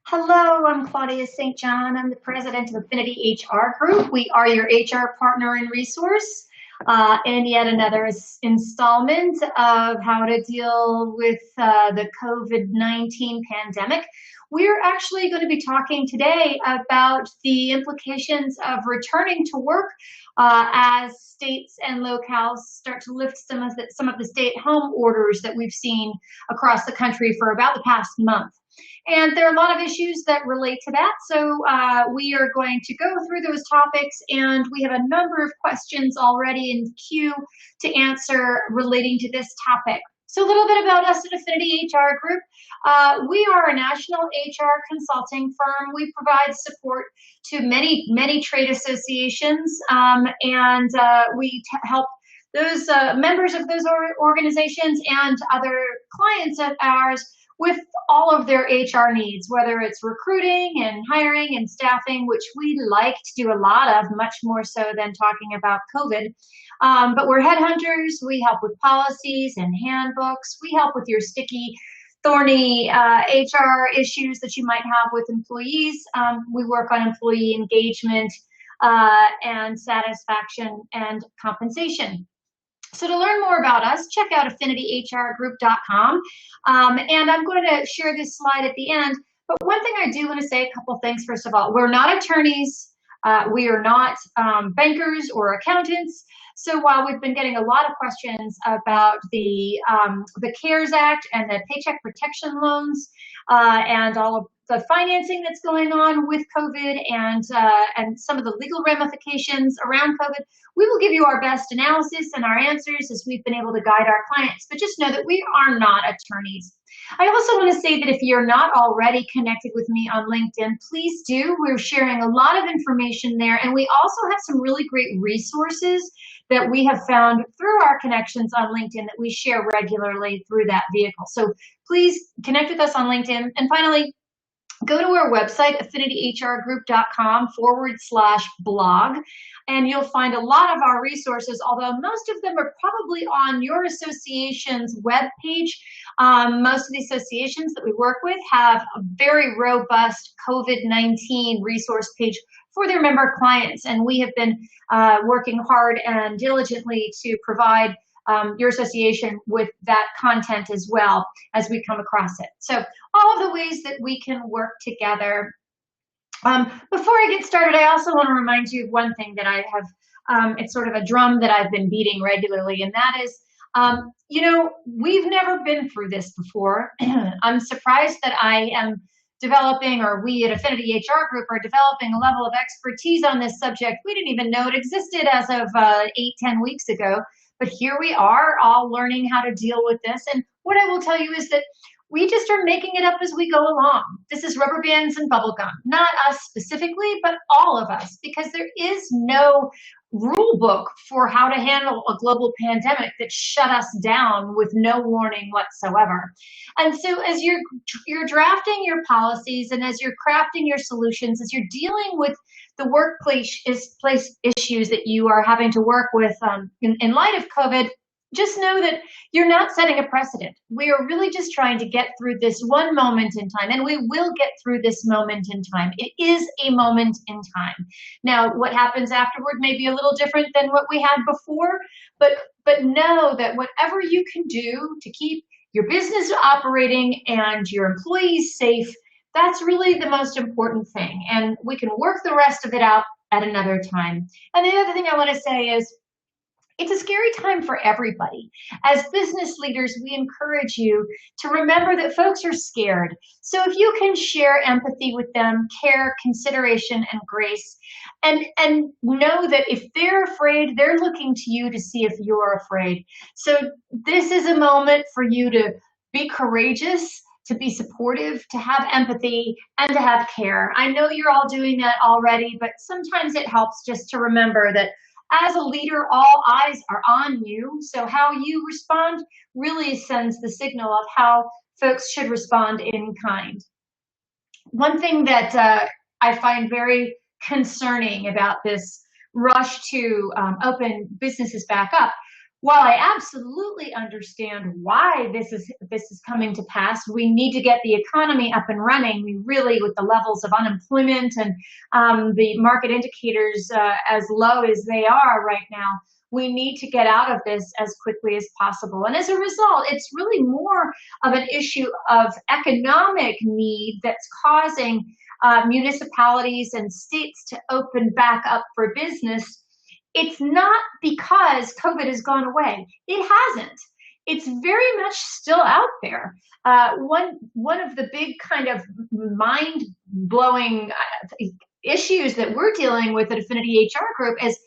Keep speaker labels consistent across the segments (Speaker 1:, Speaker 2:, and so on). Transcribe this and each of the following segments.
Speaker 1: Hello, I'm Claudia St. I'm the president of Affinity HR Group. We are your HR partner and resource in yet another installment of how to deal with the COVID-19 pandemic. We're actually going to be talking today about the implications of returning to work as states and locales start to lift some of the stay-at-home orders that we've seen across the country for about the past month. And there are a lot of issues that relate to that. So we are going to go through those topics, and we have a number of questions already in queue to answer relating to this topic. So a little bit about us at Affinity HR Group. We are a national HR consulting firm. We provide support to many trade associations, and we help those members of those organizations and other clients of ours with all of their HR needs, whether it's recruiting and hiring and staffing, which we like to do a lot of, much more so than talking about COVID. But we're headhunters. We help with policies and handbooks. We help with your sticky, thorny HR issues that you might have with employees. We work on employee engagement and satisfaction and compensation. So to learn more about us, check out affinityhrgroup.com. And I'm going to share this slide at the end. But one thing I do want to say, a couple things. First of all, we're not attorneys. We are not bankers or accountants. So while we've been getting a lot of questions about the CARES Act and the Paycheck protection loans and all of the financing that's going on with COVID and some of the legal ramifications around COVID, we will give you our best analysis and our answers as we've been able to guide our clients. But just know that we are not attorneys. I also want to say that if you're not already connected with me on LinkedIn, please do. We're sharing a lot of information there, and we also have some really great resources that we have found through our connections on LinkedIn that we share regularly through that vehicle. So please connect with us on LinkedIn. And finally, go to our website, affinityhrgroup.com/blog, and you'll find a lot of our resources, although most of them are probably on your association's webpage. Most of the associations that we work with have a very robust COVID-19 resource page for their member clients, and we have been working hard and diligently to provide your association with that content as well as we come across it. So all of the ways that we can work together. Before I get started, I also want to remind you of one thing that I have, it's sort of a drum that I've been beating regularly, and that is, you know, we've never been through this before. I'm surprised that I am developing, or we at Affinity HR Group are developing a level of expertise on this subject. We didn't even know it existed as of 8-10 weeks ago. But here we are, all learning how to deal with this. And what I will tell you is that we just are making it up as we go along. This is rubber bands and bubble gum. Not us specifically, but all of us, because there is no rule book for how to handle a global pandemic that shut us down with no warning whatsoever. And so as you're drafting your policies and as you're crafting your solutions, as you're dealing with the workplace issues that you are having to work with in light of COVID, just know that you're not setting a precedent. We are really just trying to get through this one moment in time, and we will get through this moment in time. It is a moment in time. Now, what happens afterward may be a little different than what we had before, but know that whatever you can do to keep your business operating and your employees safe, that's really the most important thing. And we can work the rest of it out at another time. And the other thing I want to say is, it's a scary time for everybody. As business leaders, we encourage you to remember that folks are scared. So if you can share empathy with them, care, consideration, and grace, and know that if they're afraid, they're looking to you to see if you're afraid. So this is a moment for you to be courageous, to be supportive, to have empathy, and to have care. I know you're all doing that already, but sometimes it helps just to remember that as a leader, all eyes are on you. So how you respond really sends the signal of how folks should respond in kind. One thing that I find very concerning about this rush to open businesses back up While I absolutely understand why this is coming to pass, we need to get the economy up and running. We really, with the levels of unemployment and the market indicators as low as they are right now, we need to get out of this as quickly as possible. And as a result, it's really more of an issue of economic need that's causing municipalities and states to open back up for business. It's not because COVID has gone away. It hasn't. It's very much still out there. One of the big kind of mind-blowing issues that we're dealing with at Affinity HR Group is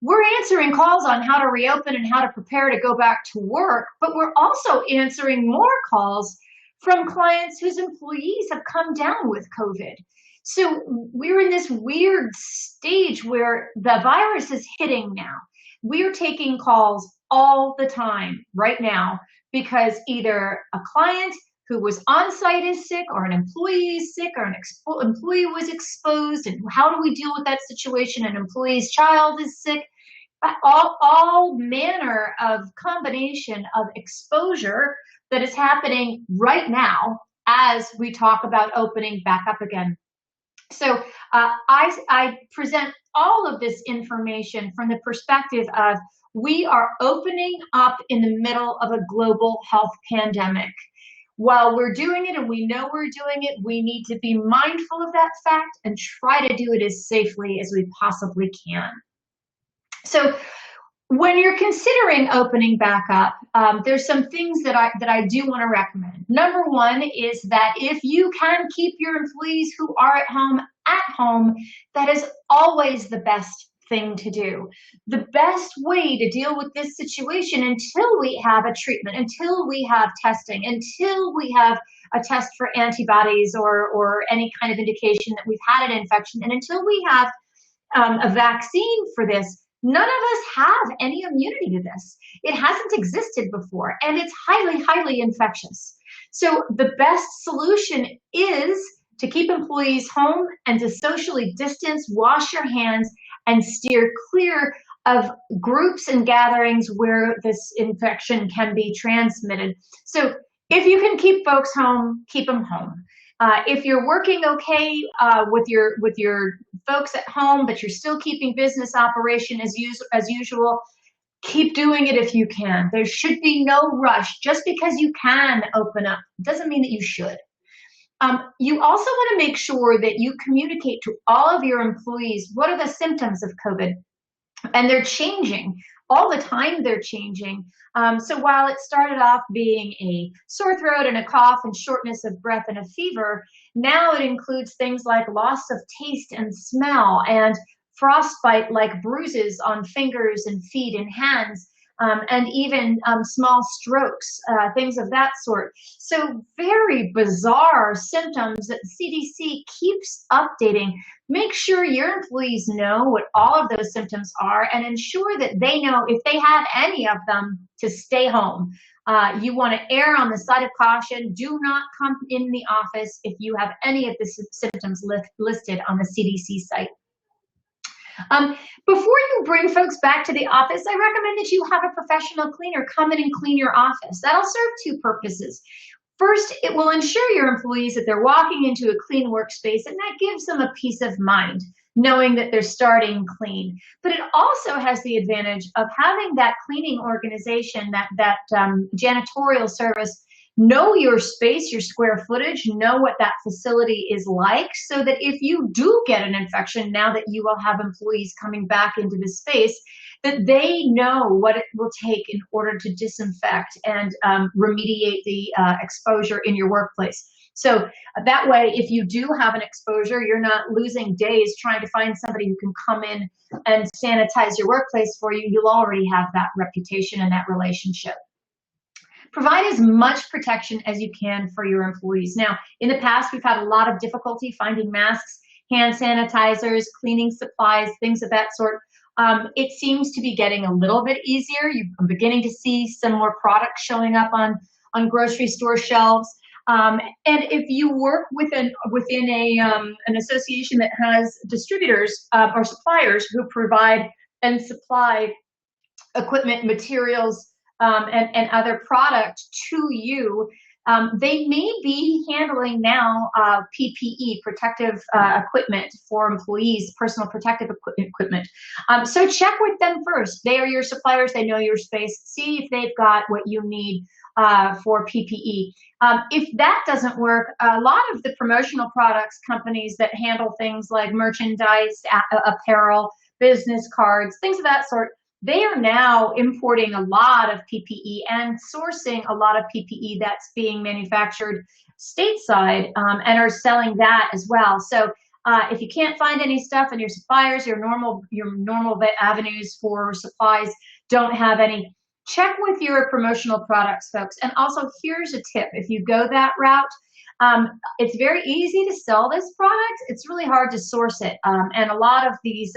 Speaker 1: we're answering calls on how to reopen and how to prepare to go back to work, but we're also answering more calls from clients whose employees have come down with COVID. So we're in this weird stage where the virus is hitting now. We're taking calls all the time right now because either a client who was on site is sick, or an employee is sick, or an employee was exposed, and how do we deal with that situation? An employee's child is sick. All manner of combination of exposure that is happening right now as we talk about opening back up again. So I present all of this information from the perspective of we are opening up in the middle of a global health pandemic. While we're doing it and we know we're doing it, we need to be mindful of that fact and try to do it as safely as we possibly can. So when you're considering opening back up, there's some things that I do want to recommend. Number one is that if you can keep your employees who are at home, that is always the best thing to do. The best way to deal with this situation until we have a treatment, until we have testing, until we have a test for antibodies or any kind of indication that we've had an infection, and until we have a vaccine for this, none of us have any immunity to this. It hasn't existed before, and it's highly, highly infectious. So the best solution is to keep employees home and to socially distance, wash your hands, and steer clear of groups and gatherings where this infection can be transmitted. So if you can keep folks home, keep them home. If you're working okay with your folks at home, but you're still keeping business operation as usual, keep doing it if you can. There should be no rush. Just because you can open up doesn't mean that you should. You also want to make sure that you communicate to all of your employees what are the symptoms of COVID, and they're changing. All the time they're changing. So while it started off being a sore throat and a cough and shortness of breath and a fever, now it includes things like loss of taste and smell and frostbite like bruises on fingers and feet and hands, and even small strokes, things of that sort. So very bizarre symptoms that the CDC keeps updating. Make sure your employees know what all of those symptoms are and ensure that they know if they have any of them to stay home. You want to err on the side of caution. Do not come in the office if you have any of the symptoms listed on the CDC site. Before you bring folks back to the office, I recommend that you have a professional cleaner come in and clean your office. That'll serve two purposes. First, it will ensure your employees that they're walking into a clean workspace, and that gives them a peace of mind, knowing that they're starting clean. But it also has the advantage of having that cleaning organization, that janitorial service, know your space, your square footage, know what that facility is like, so that if you do get an infection, now that you will have employees coming back into the space, that they know what it will take in order to disinfect and remediate the exposure in your workplace. So that way, if you do have an exposure, you're not losing days trying to find somebody who can come in and sanitize your workplace for you. You'll already have that reputation and that relationship. Provide as much protection as you can for your employees. Now, in the past, we've had a lot of difficulty finding masks, hand sanitizers, cleaning supplies, things of that sort. It seems to be getting a little bit easier. I'm beginning to see some more products showing up on grocery store shelves. And if you work within an association that has distributors or suppliers who provide and supply equipment, materials, and other product to you. They may be handling now PPE, protective equipment for employees, personal protective equipment. So check with them first. They are your suppliers. They know your space. See if they've got what you need for PPE. If that doesn't work, a lot of the promotional products companies that handle things like merchandise, apparel, business cards, things of that sort, they are now importing a lot of PPE and sourcing a lot of PPE that's being manufactured stateside, and are selling that as well. So if you can't find any stuff and your suppliers, your normal avenues for supplies don't have any, check with your promotional products folks. And also, here's a tip: if you go that route, it's very easy to sell this product. It's really hard to source it, and a lot of these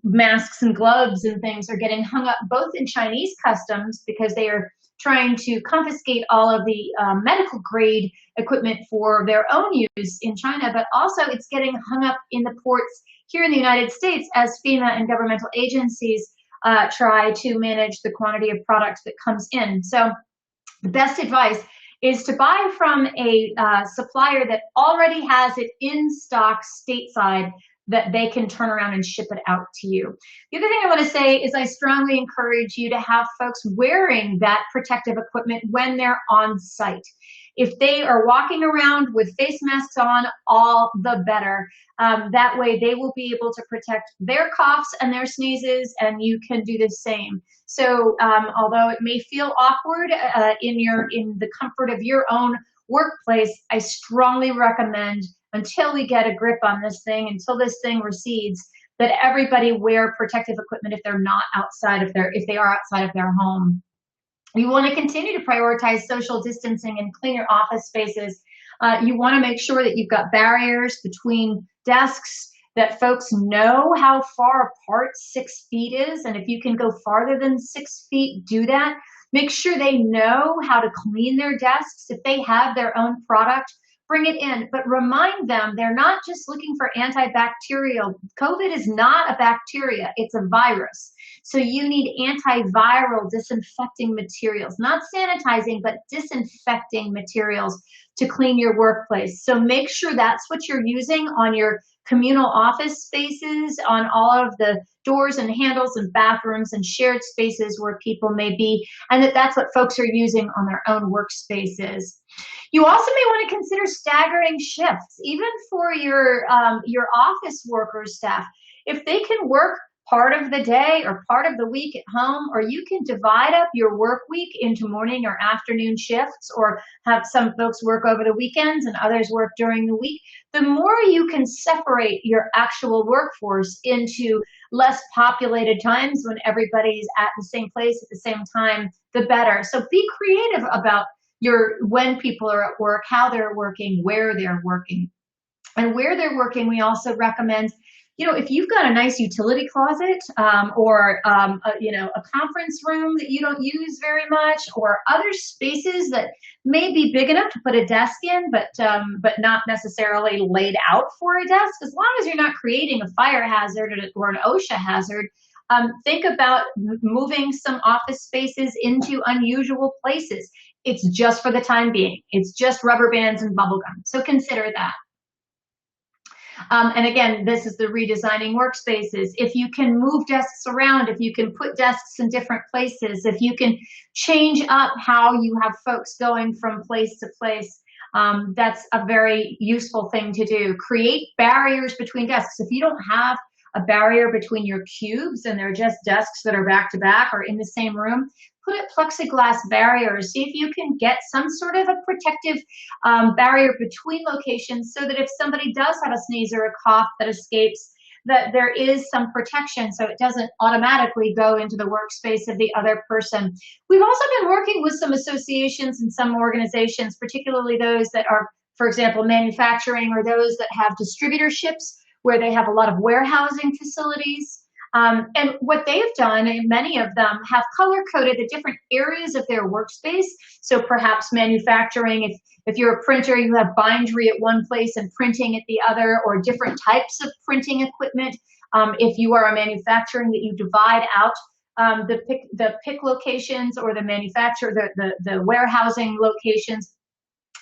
Speaker 1: masks and gloves and things are getting hung up both in Chinese customs because they are trying to confiscate all of the medical grade equipment for their own use in China, but also it's getting hung up in the ports here in the United States as FEMA and governmental agencies try to manage the quantity of products that comes in. So the best advice is to buy from a supplier that already has it in stock stateside, that they can turn around and ship it out to you. The other thing I want to say is I strongly encourage you to have folks wearing that protective equipment when they're on site. If they are walking around with face masks on, all the better. That way they will be able to protect their coughs and their sneezes, and you can do the same. So although it may feel awkward in the comfort of your own workplace, I strongly recommend, until we get a grip on this thing, until this thing recedes, that everybody wear protective equipment if they're not if they are outside of their home. You want to continue to prioritize social distancing and clean your office spaces. You want to make sure that you've got barriers between desks, that folks know how far apart 6 feet is, and if you can go farther than 6 feet, do that. Make sure they know how to clean their desks. If they have their own product, bring it in, but remind them they're not just looking for antibacterial. COVID is not a bacteria, it's a virus. So you need antiviral disinfecting materials, not sanitizing, but disinfecting materials to clean your workplace. So make sure that's what you're using on your communal office spaces, on all of the doors and handles and bathrooms and shared spaces where people may be, and that's what folks are using on their own workspaces. You also may want to consider staggering shifts, even for your office workers, staff. If they can work part of the day or part of the week at home, or you can divide up your work week into morning or afternoon shifts, or have some folks work over the weekends and others work during the week, the more you can separate your actual workforce into less populated times when everybody's at the same place at the same time, the better. So be creative about when people are at work, how they're working, where they're working. And where they're working, we also recommend, if you've got a nice utility closet, or a conference room that you don't use very much, or other spaces that may be big enough to put a desk in, but not necessarily laid out for a desk, as long as you're not creating a fire hazard or an OSHA hazard. Think about moving some office spaces into unusual places. It's just for the time being. It's just rubber bands and bubble gum. So consider that. And again, this is the redesigning workspaces. If you can move desks around, if you can put desks in different places, if you can change up how you have folks going from place to place, that's a very useful thing to do. Create barriers between desks. If you don't have a barrier between your cubes and they're just desks that are back to back or in the same room, put up plexiglass barriers. See if you can get some sort of a protective barrier between locations, so that if somebody does have a sneeze or a cough that escapes, that there is some protection, so it doesn't automatically go into the workspace of the other person. We've also been working with some associations and some organizations, particularly those that are, for example, manufacturing, or those that have distributorships where they have a lot of warehousing facilities. And what they've done, and many of them have color-coded the different areas of their workspace. So perhaps manufacturing, if you're a printer, you have bindery at one place and printing at the other, or different types of printing equipment. If you are a manufacturing, that you divide out the pick locations or the manufacturer, the warehousing locations,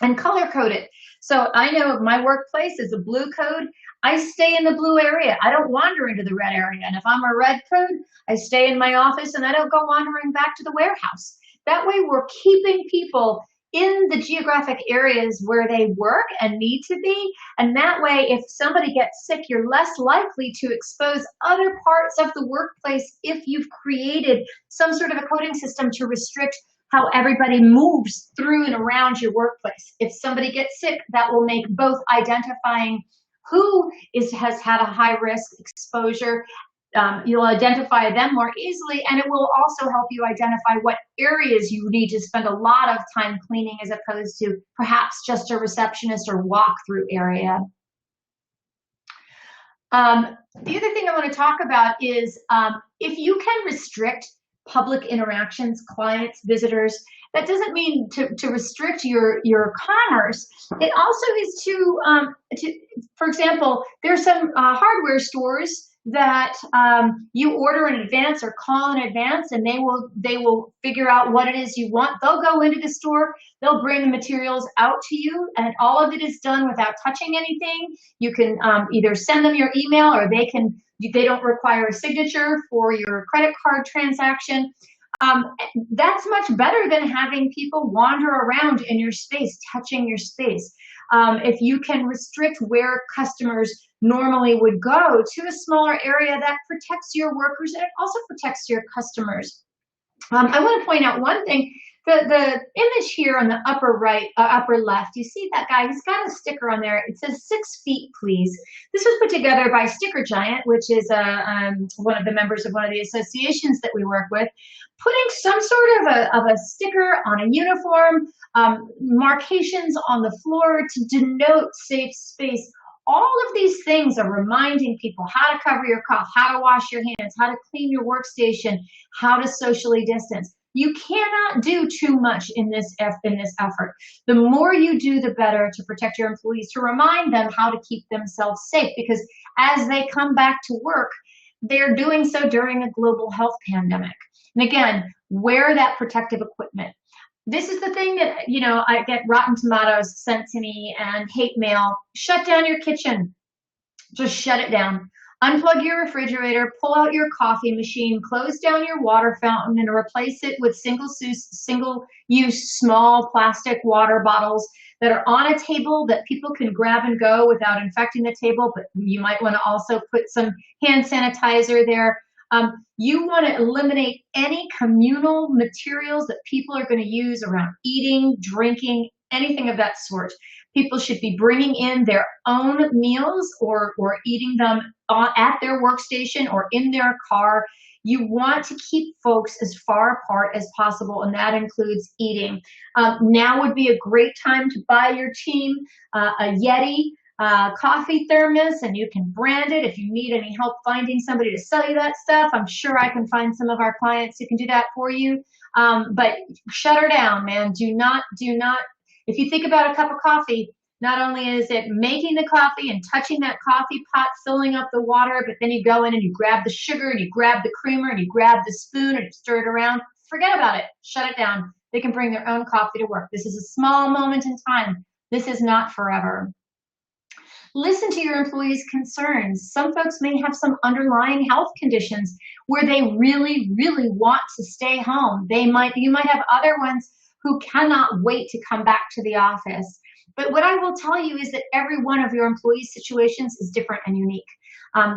Speaker 1: and color code it. So I know my workplace is a blue code. I stay in the blue area. I don't wander into the red area. And if I'm a red code, I stay in my office and I don't go wandering back to the warehouse. That way we're keeping people in the geographic areas where they work and need to be. And that way, if somebody gets sick, you're less likely to expose other parts of the workplace if you've created some sort of a coding system to restrict how everybody moves through and around your workplace. If somebody gets sick, that will make both identifying who has had a high risk exposure, you'll identify them more easily, and it will also help you identify what areas you need to spend a lot of time cleaning as opposed to perhaps just a receptionist or walk-through area. The other thing I want to talk about is if you can restrict public interactions, clients, visitors, that doesn't mean to restrict your commerce. It also is to for example, there's some hardware stores that you order in advance or call in advance, and they will figure out what it is you want. They'll go into the store, they'll bring the materials out to you, and all of it is done without touching anything. You can either send them your email, or they don't require a signature for your credit card transaction. That's much better than having people wander around in your space, touching your space. If you can restrict where customers normally would go to a smaller area, that protects your workers and it also protects your customers. I want to point out one thing. The image here on the upper right, upper left, you see that guy, he's got a sticker on there. It says 6 feet, please. This was put together by Sticker Giant, which is one of the members of one of the associations that we work with, putting some sort of a sticker on a uniform, markations on the floor to denote safe space. All of these things are reminding people how to cover your cough, how to wash your hands, how to clean your workstation, how to socially distance. You cannot do too much in this effort. The more you do, the better to protect your employees, to remind them how to keep themselves safe, because as they come back to work, they're doing so during a global health pandemic. And again, wear that protective equipment. This is the thing that, I get Rotten Tomatoes sent to me and hate mail. Shut down your kitchen. Just shut it down. Unplug your refrigerator, pull out your coffee machine, close down your water fountain, and replace it with single-use small plastic water bottles that are on a table that people can grab and go without infecting the table, but you might want to also put some hand sanitizer there. You want to eliminate any communal materials that people are going to use around eating, drinking, anything of that sort. People should be bringing in their own meals or eating them at their workstation or in their car. You want to keep folks as far apart as possible, and that includes eating. Now would be a great time to buy your team a Yeti coffee thermos, and you can brand it. If you need any help finding somebody to sell you that stuff, I'm sure I can find some of our clients who can do that for you. But shut her down, man. Do not. If you think about a cup of coffee, not only is it making the coffee and touching that coffee pot, filling up the water, but then you go in and you grab the sugar and you grab the creamer and you grab the spoon and you stir it around. Forget about it. Shut it down. They can bring their own coffee to work. This is a small moment in time. This is not forever. Listen to your employees' concerns. Some folks may have some underlying health conditions where they really, really want to stay home. You might have other ones who cannot wait to come back to the office. But what I will tell you is that every one of your employees' situations is different and unique.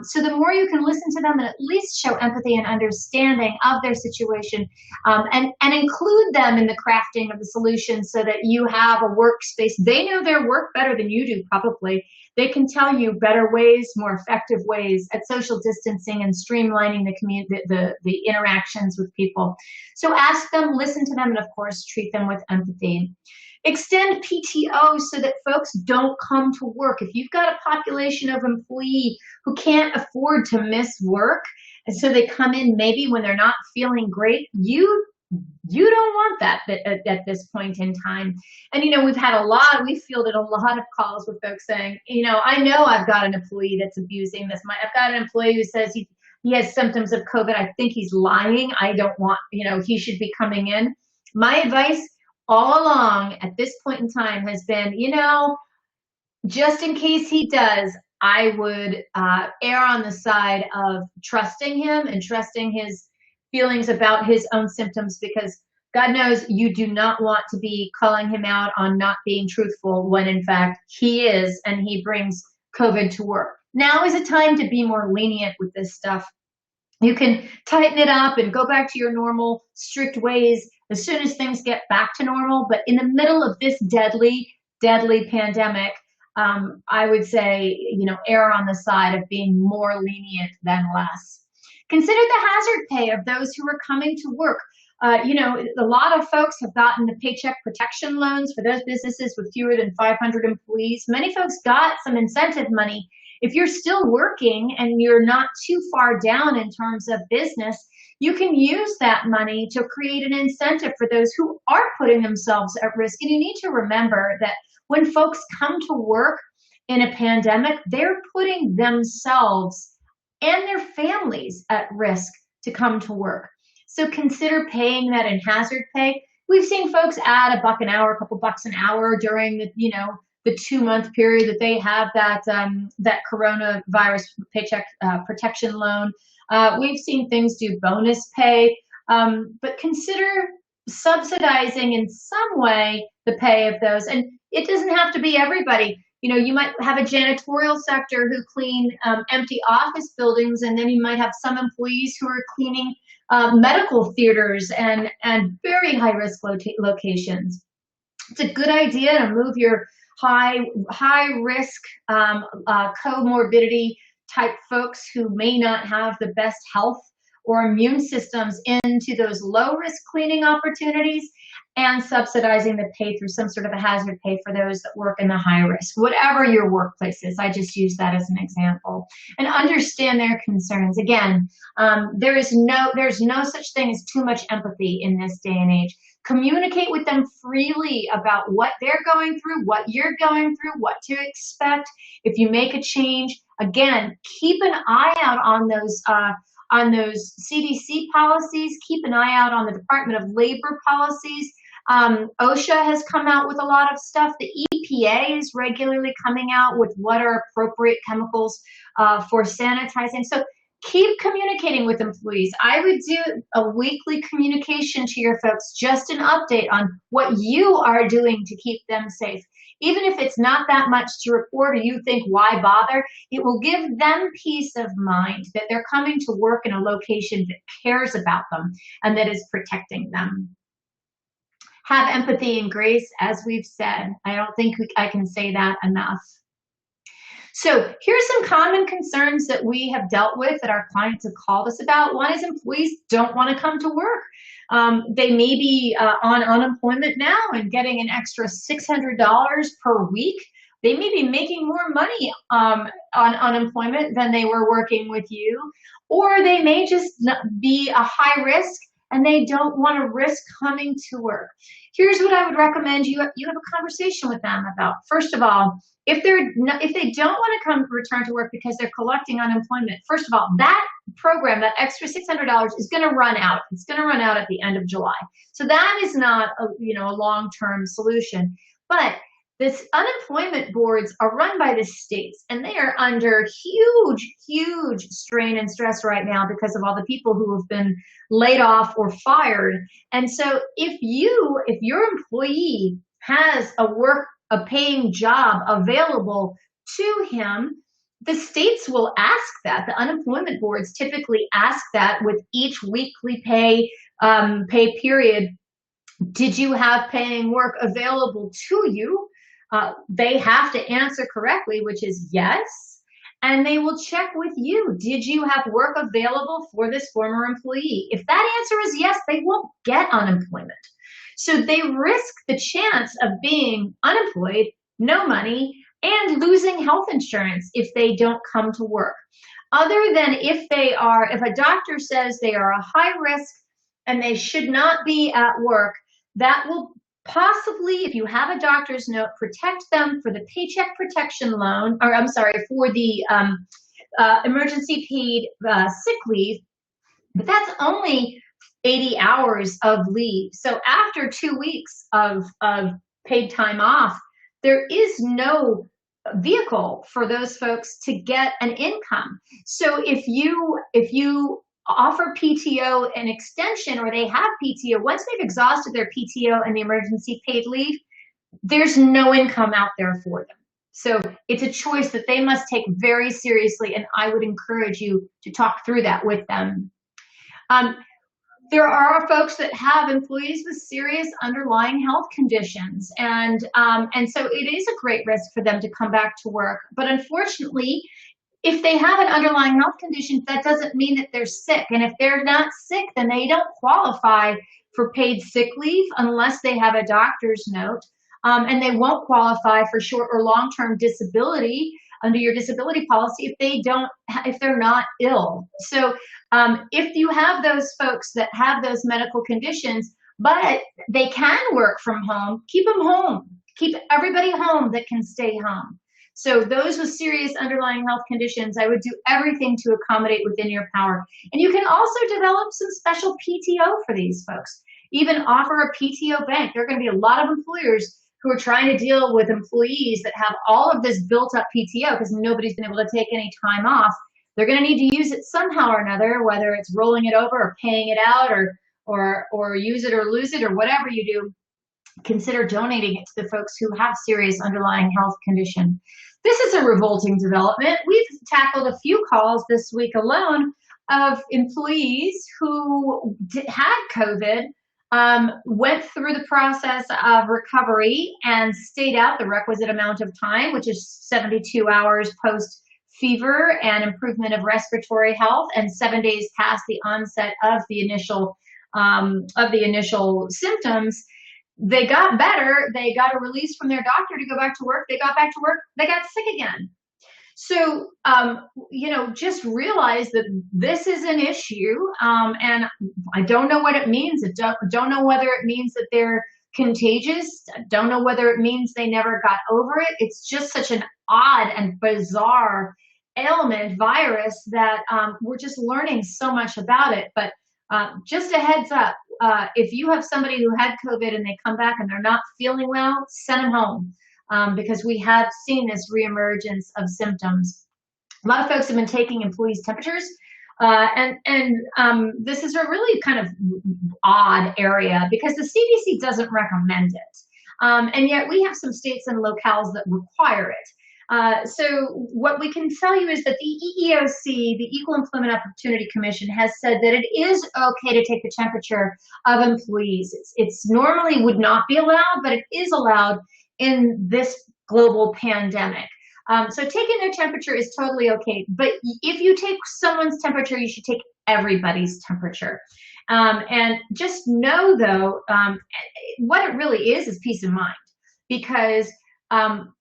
Speaker 1: So the more you can listen to them and at least show empathy and understanding of their situation, and include them in the crafting of the solution so that you have a workspace. They know their work better than you do, probably. They can tell you better ways, more effective ways at social distancing and streamlining the interactions with people. So ask them, listen to them, and of course, treat them with empathy. Extend PTO so that folks don't come to work. If you've got a population of employee who can't afford to miss work, and so they come in maybe when they're not feeling great, you don't want that at this point in time. And, we've fielded a lot of calls with folks saying, I know I've got an employee that's abusing this. I've got an employee who says he has symptoms of COVID. I think he's lying. I don't want, he should be coming in. My advice all along at this point in time has been, just in case he does, I would err on the side of trusting him and trusting his feelings about his own symptoms, because God knows you do not want to be calling him out on not being truthful when in fact he is, and he brings COVID to work. Now is a time to be more lenient with this stuff. You can tighten it up and go back to your normal strict ways as soon as things get back to normal. But in the middle of this deadly, deadly pandemic, I would say, err on the side of being more lenient than less. Consider the hazard pay of those who are coming to work. A lot of folks have gotten the Paycheck protection loans for those businesses with fewer than 500 employees. Many folks got some incentive money. If you're still working and you're not too far down in terms of business, you can use that money to create an incentive for those who are putting themselves at risk. And you need to remember that when folks come to work in a pandemic, they're putting themselves and their families at risk to come to work. So consider paying that in hazard pay. We've seen folks add $1 an hour, a couple bucks an hour during the 2-month period that they have that coronavirus Paycheck protection loan. We've seen things do bonus pay, but consider subsidizing in some way the pay of those. And it doesn't have to be everybody. You might have a janitorial sector who clean empty office buildings, and then you might have some employees who are cleaning medical theaters and very high-risk locations. It's a good idea to move your high-risk comorbidity type folks who may not have the best health or immune systems into those low-risk cleaning opportunities, and subsidizing the pay through some sort of a hazard pay for those that work in the high risk, whatever your workplace is. I just use that as an example, and understand their concerns. Again, there's no such thing as too much empathy in this day and age. Communicate with them freely about what they're going through, what you're going through, what to expect. If you make a change, again, keep an eye out on those CDC policies. Keep an eye out on the Department of Labor policies. OSHA has come out with a lot of stuff. The EPA is regularly coming out with what are appropriate chemicals for sanitizing. So keep communicating with employees. I would do a weekly communication to your folks, just an update on what you are doing to keep them safe. Even if it's not that much to report, or you think, why bother? It will give them peace of mind that they're coming to work in a location that cares about them and that is protecting them. Have empathy and grace, as we've said. I don't think I can say that enough. So here's some common concerns that we have dealt with that our clients have called us about. One is employees don't want to come to work. They may be on unemployment now and getting an extra $600 per week. They may be making more money on unemployment than they were working with you, or they may just be a high risk and they don't want to risk coming to work. Here's what I would recommend you have a conversation with them about. First of all, if they don't want to return to work because they're collecting unemployment, first of all, that program, that extra $600 is going to run out. It's going to run out at the end of July. So that is not a long-term solution. But this unemployment boards are run by the states, and they are under huge strain and stress right now because of all the people who have been laid off or fired. And so if your employee has a paying job available to him, the states will ask that. The unemployment boards typically ask that with each weekly pay period. Did you have paying work available to you? They have to answer correctly, which is yes. And they will check with you. Did you have work available for this former employee? If that answer is yes, they won't get unemployment. So they risk the chance of being unemployed, no money, and losing health insurance if they don't come to work. Other than if a doctor says they are a high risk and they should not be at work, that will possibly, if you have a doctor's note, protect them for the Paycheck protection loan, or I'm sorry, for the emergency paid sick leave, but that's only 80 hours of leave. So after 2 weeks of paid time off, there is no vehicle for those folks to get an income. So if you offer PTO an extension, or they have PTO, once they've exhausted their PTO and the emergency paid leave, there's no income out there for them. So it's a choice that they must take very seriously, and I would encourage you to talk through that with them. There are folks that have employees with serious underlying health conditions, and so it is a great risk for them to come back to work. But unfortunately, if they have an underlying health condition, that doesn't mean that they're sick. And if they're not sick, then they don't qualify for paid sick leave unless they have a doctor's note, and they won't qualify for short or long-term disability under your disability policy if they're not ill. So if you have those folks that have those medical conditions, but they can work from home, keep them home. Keep everybody home that can stay home. So those with serious underlying health conditions, I would do everything to accommodate within your power. And you can also develop some special PTO for these folks. Even offer a PTO bank. There are going to be a lot of employers who are trying to deal with employees that have all of this built up PTO because nobody's been able to take any time off. They're going to need to use it somehow or another, whether it's rolling it over or paying it out, or use it or lose it, or whatever you do. Consider donating it to the folks who have serious underlying health condition. This is a revolting development. We've tackled a few calls this week alone of employees who had COVID, went through the process of recovery and stayed out the requisite amount of time, which is 72 hours post fever and improvement of respiratory health, and 7 days past the onset of the initial symptoms. They got better. They got a release from their doctor to go back to work. They got back to work. They got sick again. So, just realize that this is an issue, and I don't know what it means. I don't know whether it means that they're contagious. I don't know whether it means they never got over it. It's just such an odd and bizarre virus that we're just learning so much about it. But just a heads up, if you have somebody who had COVID and they come back and they're not feeling well, send them home. Because we have seen this reemergence of symptoms. A lot of folks have been taking employees' temperatures, and this is a really kind of odd area because the CDC doesn't recommend it, and yet we have some states and locales that require it. So what we can tell you is that the EEOC, the Equal Employment Opportunity Commission, has said that it is okay to take the temperature of employees. It's normally would not be allowed, but it is allowed in this global pandemic. So taking their temperature is totally okay. But if you take someone's temperature, you should take everybody's temperature. And just know, though, what it really is peace of mind, because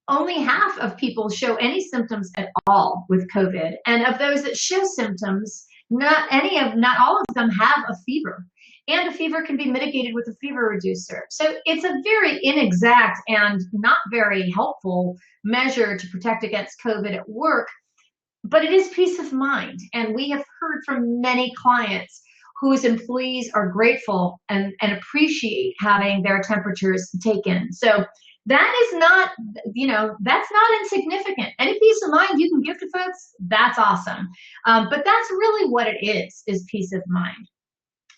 Speaker 1: only half of people show any symptoms at all with COVID. And of those that show symptoms, not all of them have a fever. And a fever can be mitigated with a fever reducer. So it's a very inexact and not very helpful measure to protect against COVID at work, but it is peace of mind. And we have heard from many clients whose employees are grateful and appreciate having their temperatures taken. So that is not, that's not insignificant. Any peace of mind you can give to folks, that's awesome. But that's really what it is peace of mind.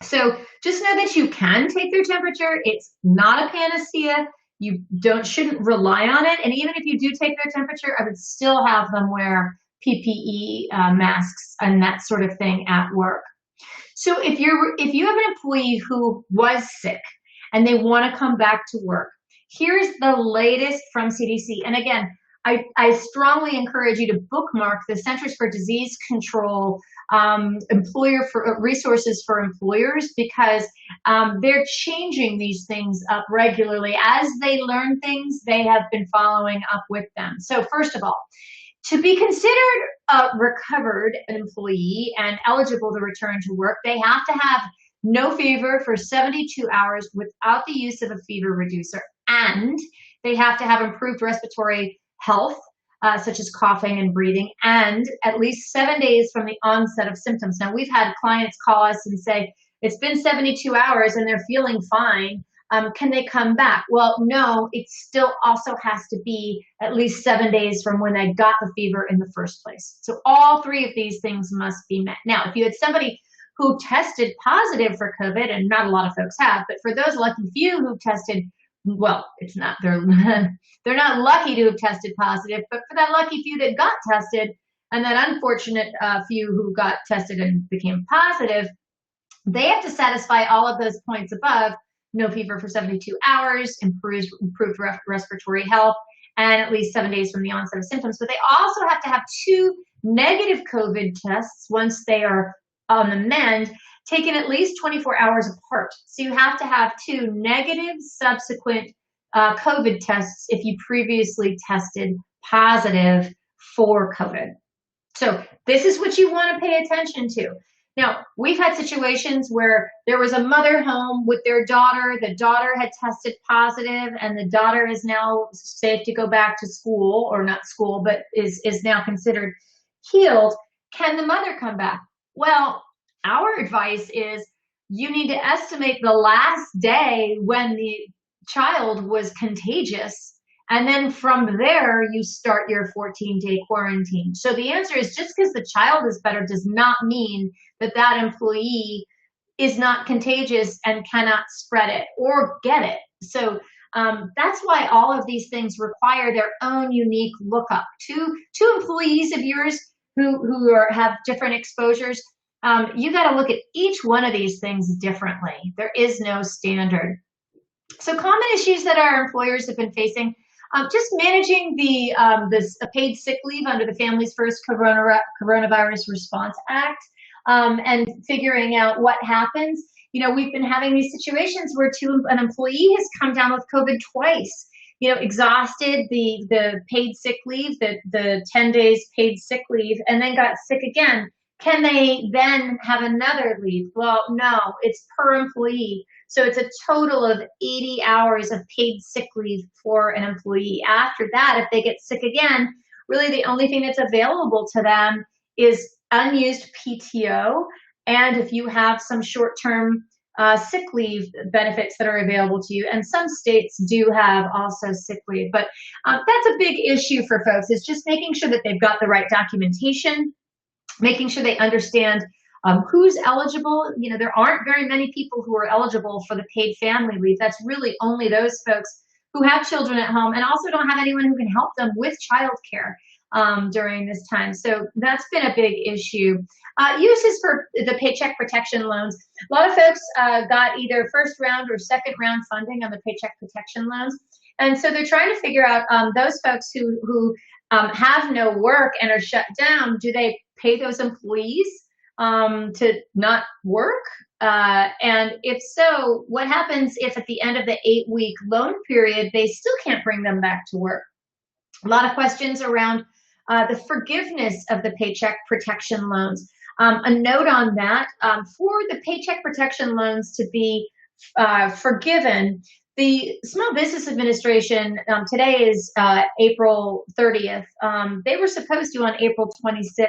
Speaker 1: So just know that you can take their temperature. It's not a panacea. You shouldn't rely on it. And even if you do take their temperature, I would still have them wear PPE masks and that sort of thing at work. So if you have an employee who was sick and they want to come back to work, here's the latest from CDC. And again, I strongly encourage you to bookmark the Centers for Disease Control resources for employers, because they're changing these things up regularly. As they learn things, they have been following up with them. So first of all, to be considered a recovered employee and eligible to return to work, they have to have no fever for 72 hours without the use of a fever reducer, and they have to have improved respiratory health such as coughing and breathing, and at least 7 days from the onset of symptoms. Now, we've had clients call us and say, it's been 72 hours and they're feeling fine. Can they come back? Well, no, it still also has to be at least 7 days from when they got the fever in the first place. So all three of these things must be met. Now, if you had somebody who tested positive for COVID, and not a lot of folks have, but for those lucky few who tested, well, it's not, they're not lucky to have tested positive, but for that lucky few that got tested, and that unfortunate few who got tested and became positive, they have to satisfy all of those points above: no fever for 72 hours, improved respiratory health, and at least 7 days from the onset of symptoms. But they also have to have 2 negative COVID tests once they are on the mend, taken at least 24 hours apart. So you have to have 2 negative subsequent COVID tests if you previously tested positive for COVID. So this is what you want to pay attention to. Now, we've had situations where there was a mother home with their daughter. The daughter had tested positive, and the daughter is now safe to go back to school, or not school, but is now considered healed. Can the mother come back? Well, our advice is you need to estimate the last day when the child was contagious, and then from there you start your 14-day quarantine. So the answer is, just because the child is better does not mean that that employee is not contagious and cannot spread it or get it. So that's why all of these things require their own unique lookup. Two employees of yours who have different exposures, you got to look at each one of these things differently. There is no standard. So common issues that our employers have been facing: just managing this paid sick leave under the Families First Coronavirus Response Act, and figuring out what happens. You know, we've been having these situations where an employee has come down with COVID twice. You know, exhausted the paid sick leave, the 10 days paid sick leave, and then got sick again. Can they then have another leave? Well, no, it's per employee. So it's a total of 80 hours of paid sick leave for an employee. After that, if they get sick again, really the only thing that's available to them is unused PTO, and if you have some short-term sick leave benefits that are available to you. And some states do have also sick leave. But that's a big issue for folks, is just making sure that they've got the right documentation, making sure they understand who's eligible. You know, there aren't very many people who are eligible for the paid family leave. That's really only those folks who have children at home and also don't have anyone who can help them with childcare during this time. So that's been a big issue. Uses for the Paycheck protection loans. A lot of folks got either first round or second round funding on the Paycheck protection loans. And so they're trying to figure out those folks who have no work and are shut down. Do they pay those employees to not work? And if so, what happens if at the end of the 8-week loan period, they still can't bring them back to work? A lot of questions around the forgiveness of the Paycheck protection loans. A note on that, for the Paycheck protection loans to be forgiven, the Small Business Administration, today is April 30th, they were supposed to, on April 26th,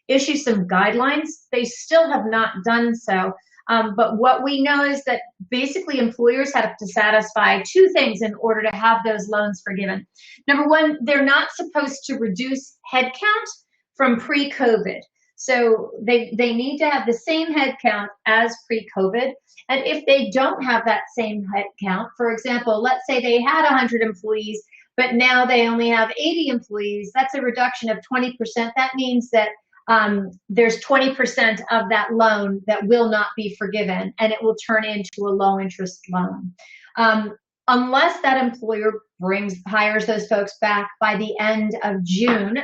Speaker 1: issue some guidelines. They still have not done so. But what we know is that basically employers have to satisfy 2 things in order to have those loans forgiven. Number one, they're not supposed to reduce headcount from pre-COVID. So they need to have the same headcount as pre-COVID. And if they don't have that same headcount, for example, let's say they had 100 employees, but now they only have 80 employees, that's a reduction of 20%. That means that there's 20% of that loan that will not be forgiven, and it will turn into a low interest loan. Unless that employer hires those folks back by the end of June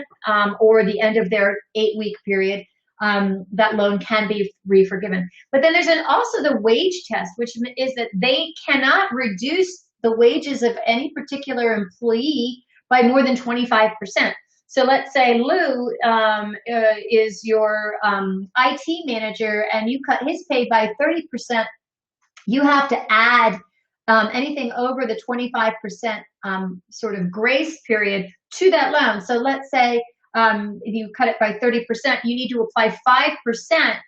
Speaker 1: or the end of their 8-week period, that loan can be re-forgiven. But then there's also the wage test, which is that they cannot reduce the wages of any particular employee by more than 25%. So let's say Lou is your IT manager and you cut his pay by 30%. You have to add anything over the 25% sort of grace period to that loan. So let's say if you cut it by 30%, you need to apply 5%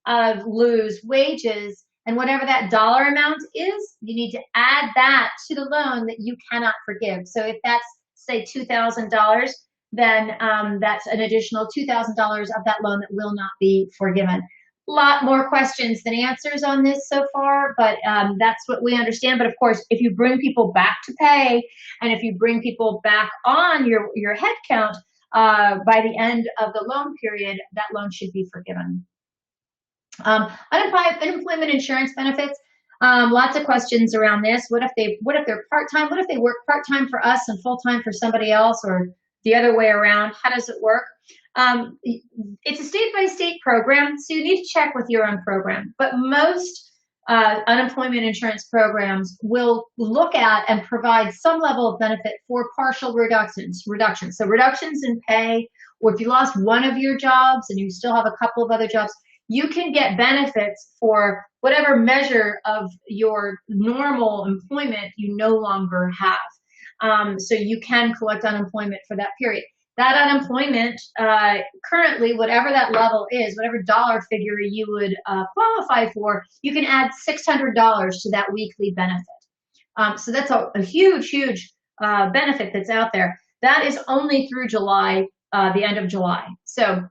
Speaker 1: of lieu's wages, and whatever that dollar amount is, you need to add that to the loan that you cannot forgive. So if that's, say, $2,000, then that's an additional $2,000 of that loan that will not be forgiven. A lot more questions than answers on this so far, but that's what we understand. But of course, if you bring people back to pay, and if you bring people back on your head count by the end of the loan period, that loan should be forgiven. Unemployment insurance benefits. Lots of questions around this. What if they're part-time? What if they work part-time for us and full-time for somebody else, or the other way around? How does it work? It's a state-by-state program, so you need to check with your own program. But most unemployment insurance programs will look at and provide some level of benefit for partial reductions. So reductions in pay, or if you lost one of your jobs and you still have a couple of other jobs, you can get benefits for whatever measure of your normal employment you no longer have. So you can collect unemployment for that period. That unemployment, currently, whatever that level is, whatever dollar figure you would qualify for, you can add $600 to that weekly benefit. So that's a huge, huge benefit that's out there. That is only through July, the end of July. So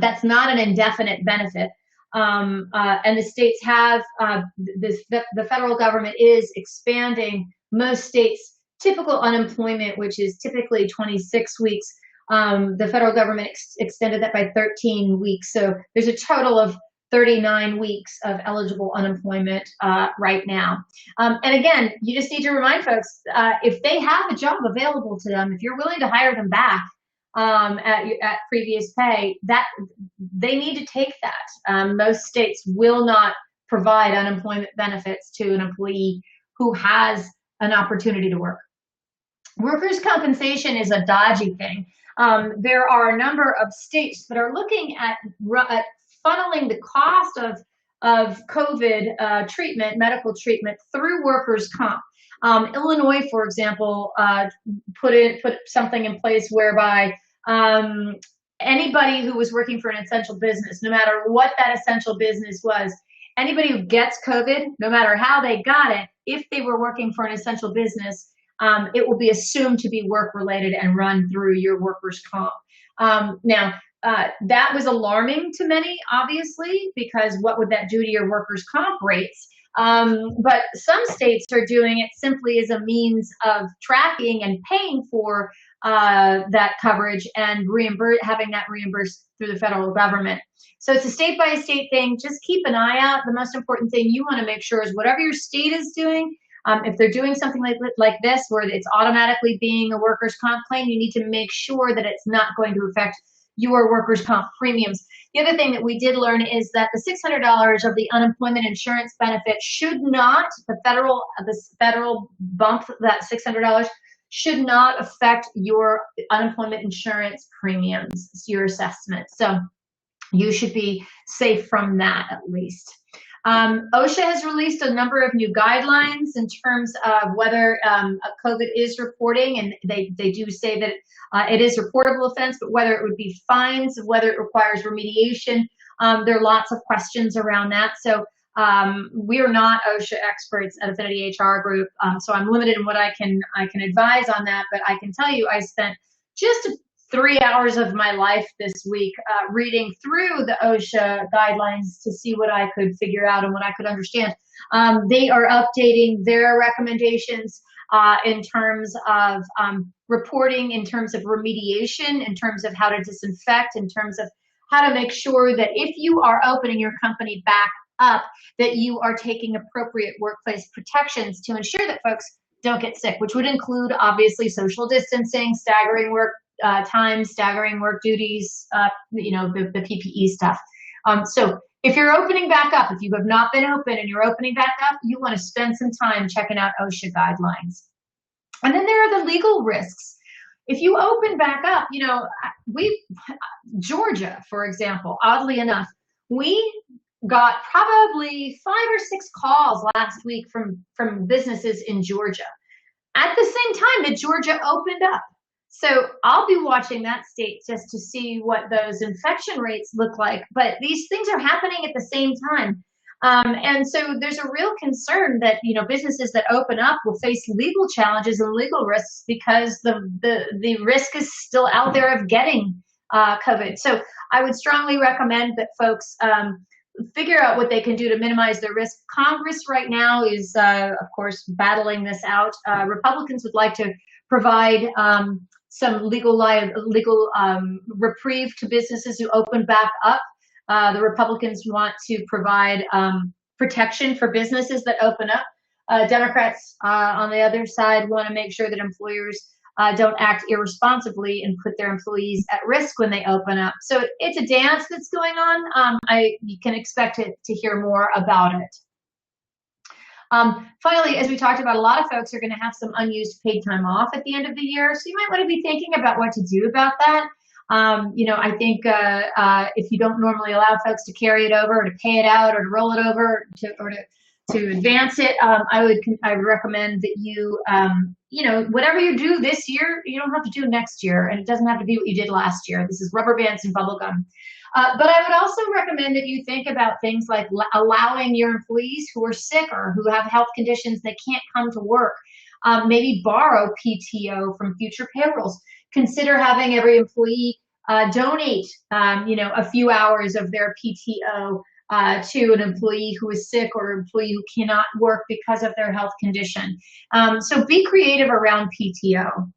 Speaker 1: that's not an indefinite benefit. And the states have, the federal government is expanding most states' typical unemployment, which is typically 26 weeks. The federal government extended that by 13 weeks. So there's a total of 39 weeks of eligible unemployment right now. And again, you just need to remind folks, if they have a job available to them, if you're willing to hire them back at previous pay, that they need to take that. Most states will not provide unemployment benefits to an employee who has an opportunity to work. Workers' compensation is a dodgy thing. There are a number of states that are looking at funneling the cost of COVID treatment, medical treatment, through workers' comp. Illinois, for example, put something in place whereby anybody who was working for an essential business, no matter what that essential business was, anybody who gets COVID, no matter how they got it, if they were working for an essential business, it will be assumed to be work-related and run through your workers' comp. Now, that was alarming to many, obviously, because what would that do to your workers' comp rates? But some states are doing it simply as a means of tracking and paying for that coverage and having that reimbursed through the federal government. So it's a state-by-state thing. Just keep an eye out. The most important thing you want to make sure is whatever your state is doing, if they're doing something like this, where it's automatically being a workers' comp claim, you need to make sure that it's not going to affect your workers' comp premiums. The other thing that we did learn is that the $600 of the unemployment insurance benefit should not, the federal bump, that $600, should not affect your unemployment insurance premiums, your assessment. So you should be safe from that, at least. OSHA has released a number of new guidelines in terms of whether COVID is reporting, and they do say that it is a reportable offense, but whether it would be fines, whether it requires remediation, there are lots of questions around that. So we are not OSHA experts at Affinity HR Group, so I'm limited in what I can advise on that. But I can tell you, I spent just 3 hours of my life this week reading through the OSHA guidelines to see what I could figure out and what I could understand. They are updating their recommendations in terms of reporting, in terms of remediation, in terms of how to disinfect, in terms of how to make sure that if you are opening your company back up, that you are taking appropriate workplace protections to ensure that folks don't get sick, which would include, obviously, social distancing, staggering work times, staggering work duties, the PPE stuff. So if you're opening back up, if you have not been open and you're opening back up, you want to spend some time checking out OSHA guidelines. And then there are the legal risks. If you open back up, Georgia, for example, oddly enough, we got probably 5 or 6 calls last week from businesses in Georgia. At the same time that Georgia opened up. So I'll be watching that state just to see what those infection rates look like. But these things are happening at the same time. And so there's a real concern that, you know, businesses that open up will face legal challenges and legal risks because the risk is still out there of getting COVID. So I would strongly recommend that folks figure out what they can do to minimize their risk. Congress right now is, of course, battling this out. Republicans would like to provide some legal reprieve to businesses who open back up. The Republicans want to provide protection for businesses that open up. Democrats on the other side want to make sure that employers don't act irresponsibly and put their employees at risk when they open up. So it's a dance that's going on. You can expect to hear more about it. Finally, as we talked about, a lot of folks are going to have some unused paid time off at the end of the year. So you might want to be thinking about what to do about that. You know, I think if you don't normally allow folks to carry it over or to pay it out or to roll it over to advance it, I would recommend that you, you know, whatever you do this year, you don't have to do next year, and it doesn't have to be what you did last year. This is rubber bands and bubble gum. But I would also recommend that you think about things like allowing your employees who are sick or who have health conditions that can't come to work, maybe borrow PTO from future payrolls. Consider having every employee donate, you know, a few hours of their PTO to an employee who is sick or an employee who cannot work because of their health condition. So be creative around PTO.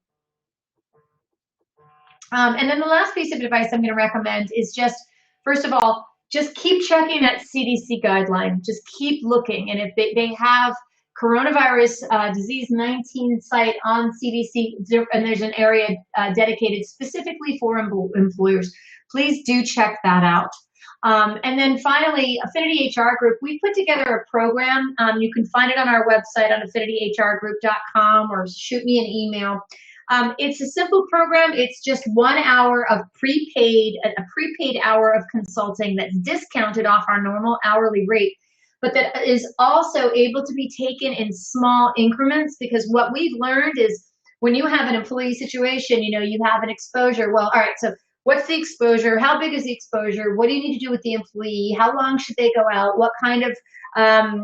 Speaker 1: And then the last piece of advice I'm going to recommend is just, first of all, just keep checking that CDC guideline. Just keep looking. And if they have coronavirus disease 19 site on CDC, and there's an area dedicated specifically for employers, please do check that out. And then finally, Affinity HR Group, we put together a program. You can find it on our website on affinityhrgroup.com or shoot me an email. It's a simple program. It's just 1 hour of a prepaid hour of consulting that's discounted off our normal hourly rate, but that is also able to be taken in small increments, because what we've learned is when you have an employee situation, you know, you have an exposure. Well, all right, so what's the exposure? How big is the exposure? What do you need to do with the employee? How long should they go out? What kind of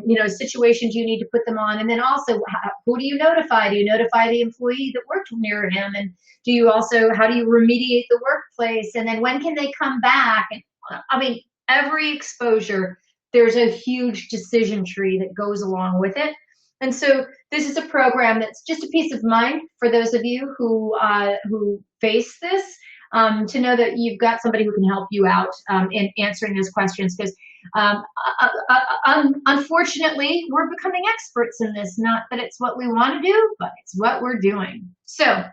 Speaker 1: you know, situations you need to put them on? And then also, who do you notify? Do you notify the employee that worked near him? And do you also, how do you remediate the workplace? And then when can they come back? And, I mean, every exposure, there's a huge decision tree that goes along with it. And so this is a program that's just a peace of mind for those of you who face this, to know that you've got somebody who can help you out in answering those questions. Because unfortunately, we're becoming experts in this. Not that it's what we want to do, but it's what we're doing. So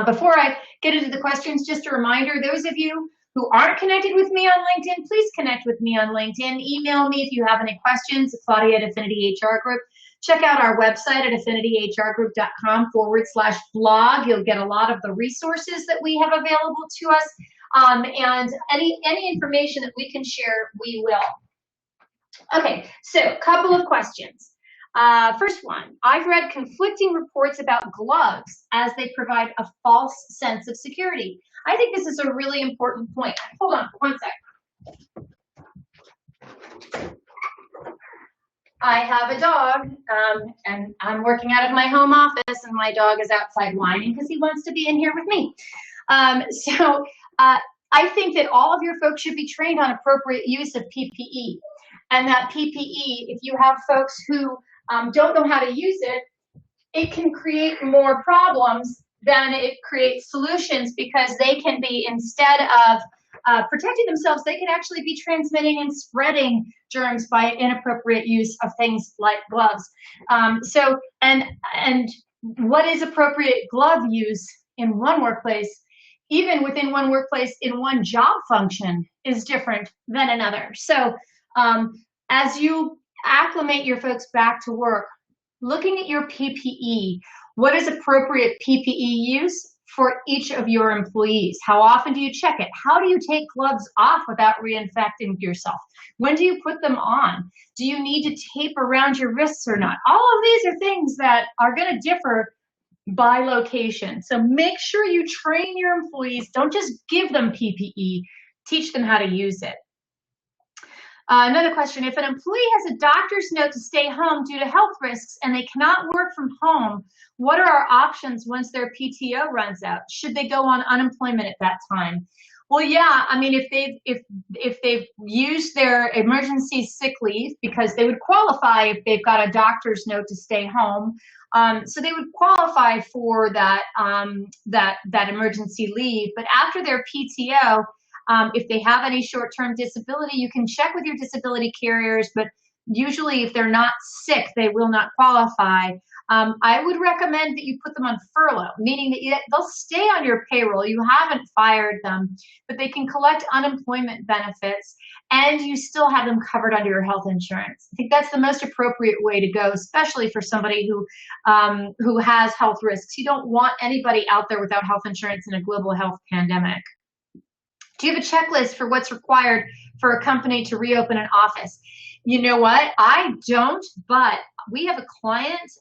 Speaker 1: before I get into the questions, just a reminder, those of you who aren't connected with me on LinkedIn, please connect with me on LinkedIn. Email me if you have any questions, Claudia at Affinity HR Group. Check out our website at affinityhrgroup.com/blog. You'll get a lot of the resources that we have available to us. And any information that we can share, we will. Okay, so a couple of questions. First one, I've read conflicting reports about gloves as they provide a false sense of security. I think this is a really important point. Hold on one sec. I have a dog, and I'm working out of my home office, and my dog is outside whining because he wants to be in here with me. I think that all of your folks should be trained on appropriate use of PPE. And that PPE, if you have folks who don't know how to use it, it can create more problems than it creates solutions, because they can be, instead of protecting themselves, they can actually be transmitting and spreading germs by inappropriate use of things like gloves. And what is appropriate glove use in one workplace, even within one workplace in one job function, is different than another. So as you acclimate your folks back to work, looking at your PPE, what is appropriate PPE use for each of your employees. How often do you check it? How do you take gloves off without reinfecting yourself? When do you put them on? Do you need to tape around your wrists or not? All of these are things that are going to differ by location. So make sure you train your employees. Don't just give them PPE. Teach them how to use it. Another question, if an employee has a doctor's note to stay home due to health risks and they cannot work from home, what are our options once their PTO runs out? Should they go on unemployment at that time? Well, yeah, I mean, if they've used their emergency sick leave, because they would qualify if they've got a doctor's note to stay home, so they would qualify for that that emergency leave. But after their PTO, if they have any short-term disability, you can check with your disability carriers, but usually if they're not sick, they will not qualify. I would recommend that you put them on furlough, meaning that they'll stay on your payroll. You haven't fired them, but they can collect unemployment benefits and you still have them covered under your health insurance. I think that's the most appropriate way to go, especially for somebody who has health risks. You don't want anybody out there without health insurance in a global health pandemic. Do you have a checklist for what's required for a company to reopen an office? You know what? I don't, but we have a client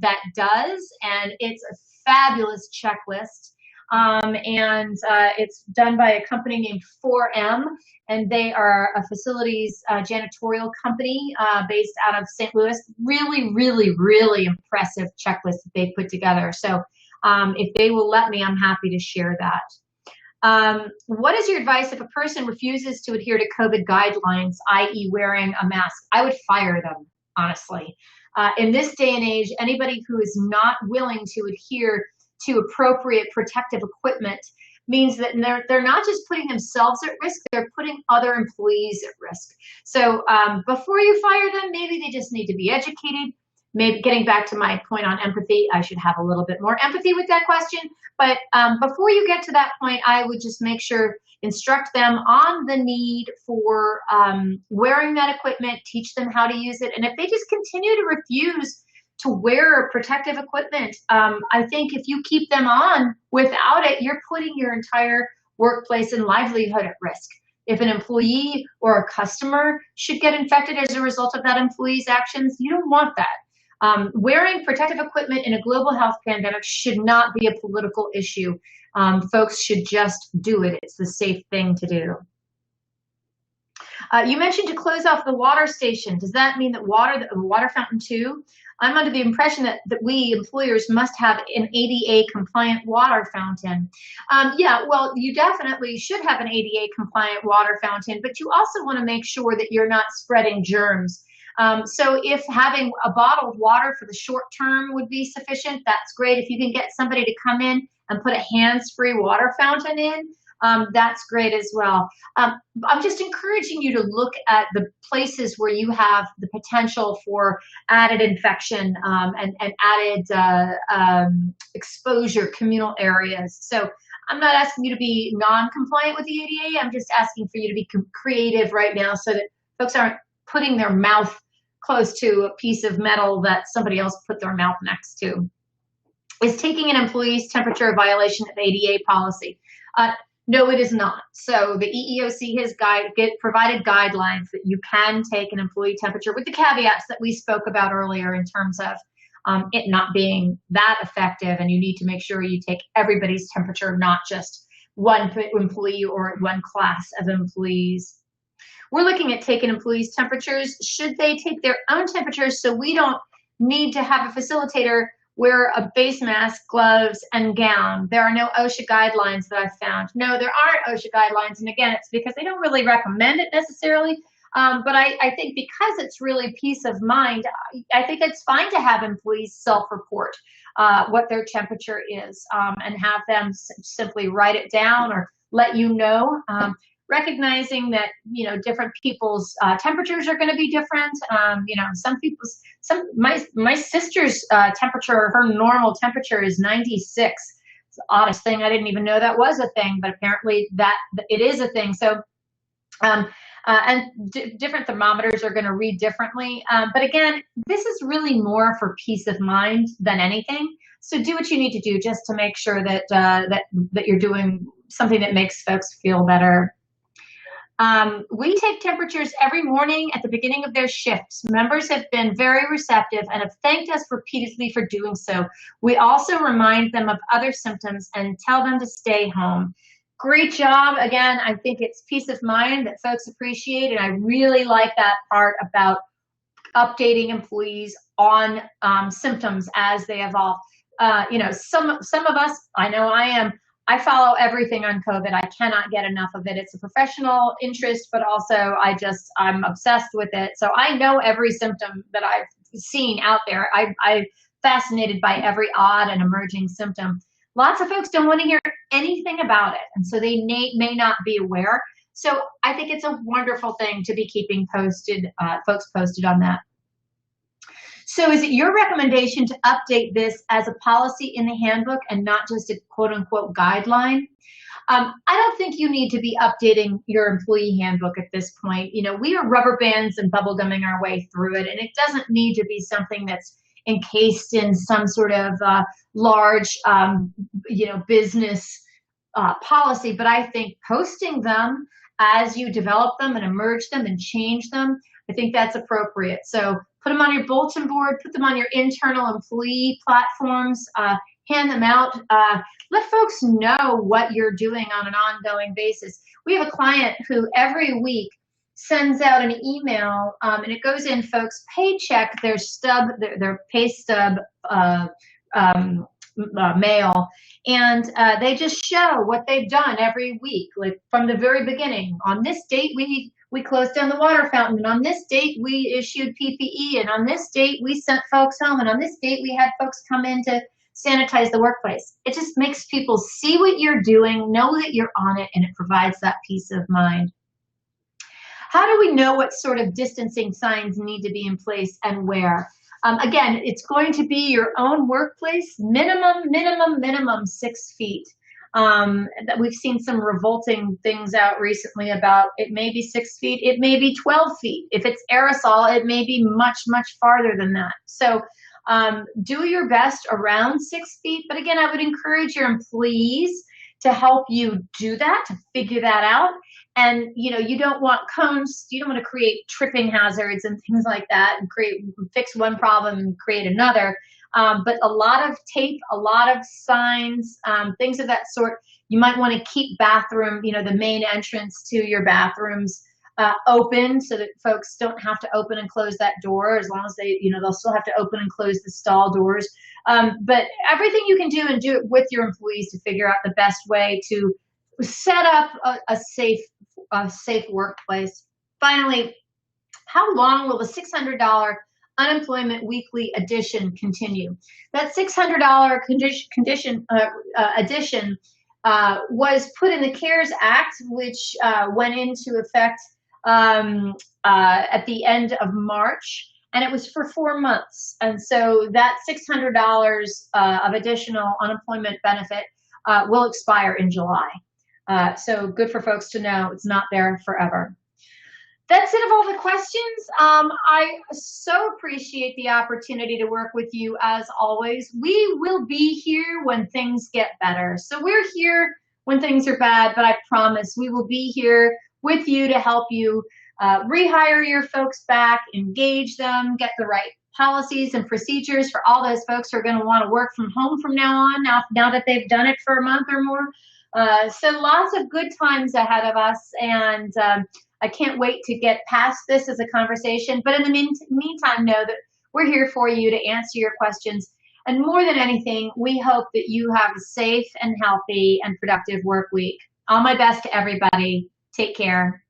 Speaker 1: that does, and it's a fabulous checklist. It's done by a company named 4M, and they are a facilities janitorial company based out of St. Louis. Really, really, really impressive checklist that they put together. So if they will let me, I'm happy to share that. What is your advice if a person refuses to adhere to COVID guidelines, i.e. wearing a mask? I would fire them, honestly. In this day and age, anybody who is not willing to adhere to appropriate protective equipment means that they're not just putting themselves at risk, they're putting other employees at risk. So before you fire them, maybe they just need to be educated. Maybe getting back to my point on empathy, I should have a little bit more empathy with that question. But before you get to that point, I would just make sure, instruct them on the need for wearing that equipment, teach them how to use it. And if they just continue to refuse to wear protective equipment, I think if you keep them on without it, you're putting your entire workplace and livelihood at risk. If an employee or a customer should get infected as a result of that employee's actions, you don't want that. Wearing protective equipment in a global health pandemic should not be a political issue. Folks should just do it. It's the safe thing to do. You mentioned to close off the water station. Does that mean that the water fountain too? I'm under the impression that we employers must have an ADA compliant water fountain. Yeah, well, you definitely should have an ADA compliant water fountain, but you also want to make sure that you're not spreading germs. So if having a bottle of water for the short term would be sufficient, that's great. If you can get somebody to come in and put a hands-free water fountain in, that's great as well. I'm just encouraging you to look at the places where you have the potential for added infection and added exposure, communal areas. So I'm not asking you to be non-compliant with the ADA. I'm just asking for you to be creative right now so that folks aren't putting their mouth close to a piece of metal that somebody else put their mouth next to. Is taking an employee's temperature a violation of ADA policy? No, it is not. So the EEOC has provided guidelines that you can take an employee temperature with the caveats that we spoke about earlier in terms of it not being that effective, and you need to make sure you take everybody's temperature, not just one employee or one class of employees. We're looking at taking employees' temperatures. Should they take their own temperatures so we don't need to have a facilitator wear a face mask, gloves, and gown? There are no OSHA guidelines that I've found. No, there aren't OSHA guidelines, and again, it's because they don't really recommend it necessarily. But I think because it's really peace of mind, I think it's fine to have employees self-report what their temperature is and have them simply write it down or let you know. Recognizing that, you know, different people's temperatures are going to be different. You know, my sister's temperature, her normal temperature is 96. It's the oddest thing. I didn't even know that was a thing, but apparently that it is a thing. So different thermometers are going to read differently. But again, this is really more for peace of mind than anything. So do what you need to do just to make sure that that you're doing something that makes folks feel better. We take temperatures every morning at the beginning of their shifts. Members have been very receptive and have thanked us repeatedly for doing so. We also remind them of other symptoms and tell them to stay home. Great job. Again, I think it's peace of mind that folks appreciate, and I really like that part about updating employees on symptoms as they evolve. You know, some of us, I know I follow everything on COVID. I cannot get enough of it. It's a professional interest, but also I'm obsessed with it. So I know every symptom that I've seen out there. I'm fascinated by every odd and emerging symptom. Lots of folks don't want to hear anything about it, and so they may not be aware. So I think it's a wonderful thing to be keeping folks posted on that. So is it your recommendation to update this as a policy in the handbook and not just a quote unquote guideline? I don't think you need to be updating your employee handbook at this point. You know, we are rubber bands and bubblegumming our way through it, and it doesn't need to be something that's encased in some sort of large, you know, business policy. But I think posting them as you develop them and emerge them and change them, I think that's appropriate. So put them on your bulletin board, put them on your internal employee platforms, hand them out. Let folks know what you're doing on an ongoing basis. We have a client who every week sends out an email, and it goes in folks' Paycheck, their pay stub mail, and they just show what they've done every week, like from the very beginning. On this date, we closed down the water fountain, and on this date, we issued PPE, and on this date, we sent folks home, and on this date, we had folks come in to sanitize the workplace. It just makes people see what you're doing, know that you're on it, and it provides that peace of mind. How do we know what sort of distancing signs need to be in place and where? Again, it's going to be your own workplace, minimum 6 feet. That we've seen some revolting things out recently about it may be 6 feet, it may be 12 feet. If it's aerosol, it may be much farther than that. So do your best around 6 feet. But again, I would encourage your employees to help you do that, to figure that out. And you know, you don't want cones, you don't want to create tripping hazards and things like that and fix one problem and create another. But a lot of tape, a lot of signs, things of that sort. You might want to keep bathroom, you know, the main entrance to your bathrooms open so that folks don't have to open and close that door. As long as they, you know, they'll still have to open and close the stall doors. But everything you can do, and do it with your employees to figure out the best way to set up a safe workplace. Finally, how long will the $600 unemployment weekly addition continue? That $600 addition was put in the CARES Act, which went into effect at the end of March, and it was for 4 months. And so that $600 of additional unemployment benefit will expire in July. So good for folks to know it's not there forever. That's it of all the questions. I so appreciate the opportunity to work with you as always. We will be here when things get better. So we're here when things are bad, but I promise we will be here with you to help you rehire your folks back, engage them, get the right policies and procedures for all those folks who are going to want to work from home from now on, now that they've done it for a month or more. So lots of good times ahead of us, and I can't wait to get past this as a conversation. But in the meantime, know that we're here for you to answer your questions. And more than anything, we hope that you have a safe and healthy and productive work week. All my best to everybody. Take care.